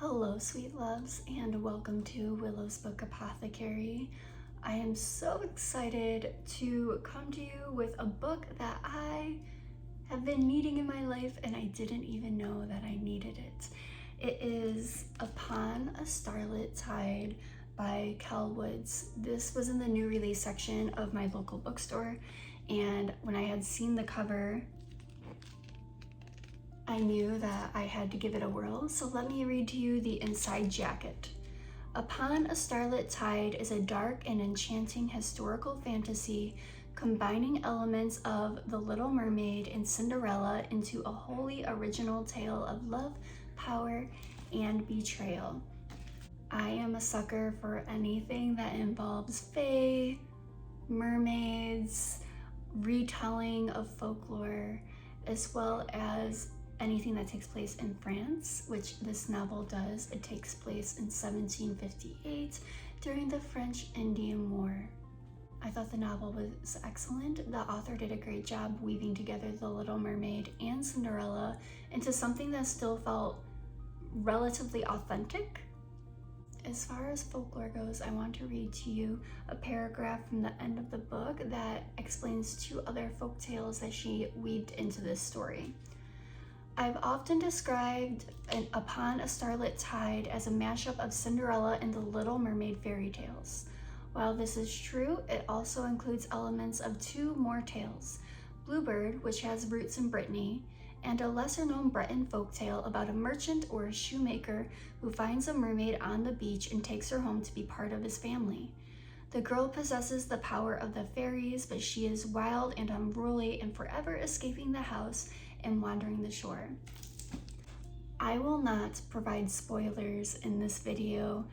Hello, sweet loves, and welcome to Willow's book Apothecary. I am so excited to come to you with a book that I have been needing in my life and I didn't even know that I needed it. It is Upon a Starlit Tide by Kell. This was in the new release section of my local bookstore, and when I had seen the cover, I knew that I had to give it a whirl, so let me read to you the inside jacket. Upon a Starlit Tide is a dark and enchanting historical fantasy combining elements of The Little Mermaid and Cinderella into a wholly original tale of love, power, and betrayal. I am a sucker for anything that involves fae, mermaids, retelling of folklore, as well as anything that takes place in France, which this novel does. It takes place in 1758 during the French Indian War. I thought the novel was excellent. The author did a great job weaving together The Little Mermaid and Cinderella into something that still felt relatively authentic. As far as folklore goes, I want to read to you a paragraph from the end of the book that explains two other folk tales that she weaved into this story. I've often described Upon a Starlit Tide as a mashup of Cinderella and the Little Mermaid fairy tales. While this is true, it also includes elements of two more tales, Bluebird, which has roots in Brittany, and a lesser-known Breton folktale about a merchant or a shoemaker who finds a mermaid on the beach and takes her home to be part of his family. The girl possesses the power of the fairies, but she is wild and unruly and forever escaping the house and wandering the shore. I will not provide spoilers in this video,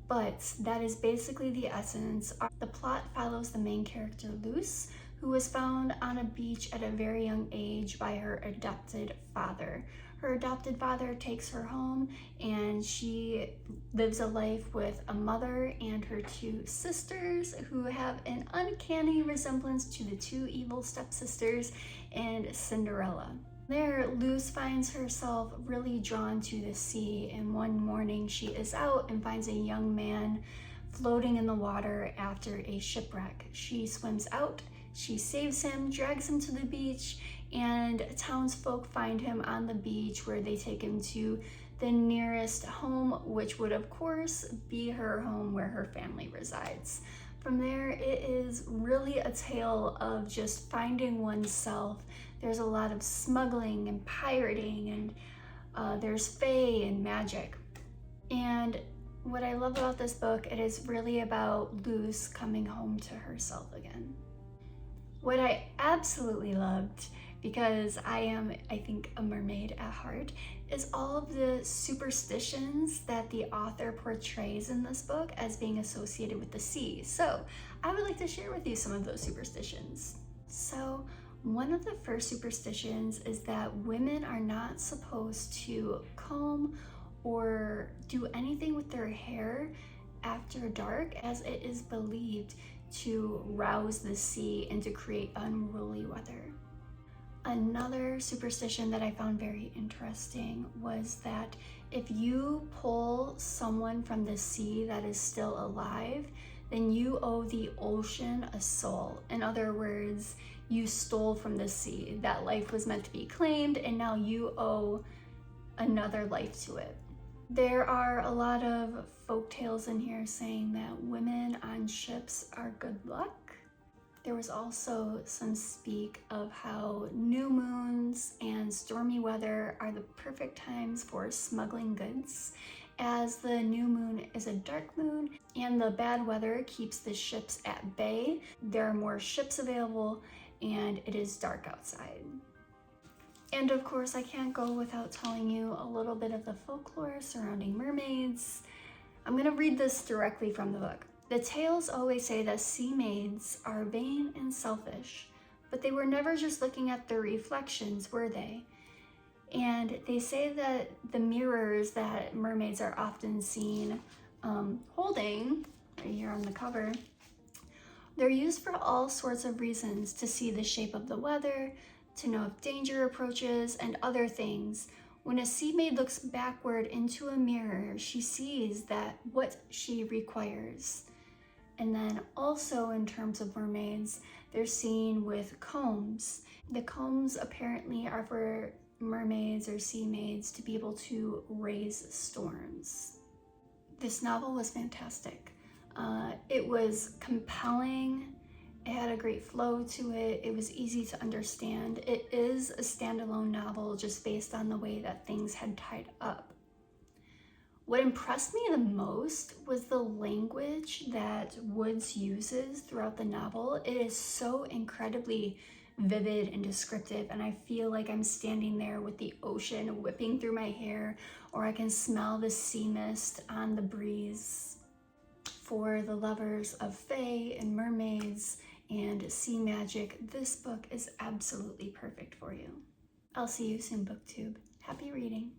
but that is basically the essence. The plot follows the main character, Luce, who was found on a beach at a very young age by her adopted father. Her adopted father takes her home and she lives a life with a mother and her two sisters who have an uncanny resemblance to the two evil stepsisters in Cinderella. There, Luce finds herself really drawn to the sea, and one morning she is out and finds a young man floating in the water after a shipwreck. She swims out, she saves him, drags him to the beach, and townsfolk find him on the beach where they take him to the nearest home, which would of course be her home where her family resides. From there, it is really a tale of just finding oneself. There's a lot of smuggling and pirating, and there's fae and magic. And what I love about this book, it is really about Luce coming home to herself again. What I absolutely loved, because I think, a mermaid at heart, is all of the superstitions that the author portrays in this book as being associated with the sea. So I would like to share with you some of those superstitions. So one of the first superstitions is that women are not supposed to comb or do anything with their hair after dark, as it is believed to rouse the sea and to create unruly weather. Another superstition that I found very interesting was that if you pull someone from the sea that is still alive, then you owe the ocean a soul. In other words, you stole from the sea. That life was meant to be claimed, and now you owe another life to it. There are a lot of folk tales in here saying that women on ships are good luck. There was also some speak of how new moons and stormy weather are the perfect times for smuggling goods, as the new moon is a dark moon and the bad weather keeps the ships at bay. There are more ships available and it is dark outside. And of course, I can't go without telling you a little bit of the folklore surrounding mermaids. I'm gonna read this directly from the book. The tales always say that sea maids are vain and selfish, but they were never just looking at their reflections, were they? And they say that the mirrors that mermaids are often seen holding, right here on the cover, they're used for all sorts of reasons: to see the shape of the weather, to know if danger approaches, and other things, When a sea maid looks backward into a mirror, she sees that what she requires. And then also in terms of mermaids, they're seen with combs. The combs apparently are for mermaids or sea maids to be able to raise storms. This novel was fantastic. It was compelling. It had a great flow to it. It was easy to understand. It is a standalone novel just based on the way that things had tied up. What impressed me the most was the language that Woods uses throughout the novel. It is so incredibly vivid and descriptive, and I feel like I'm standing there with the ocean whipping through my hair, or I can smell the sea mist on the breeze. For the lovers of fae and mermaids and sea magic, this book is absolutely perfect for you. I'll see you soon, BookTube. Happy reading.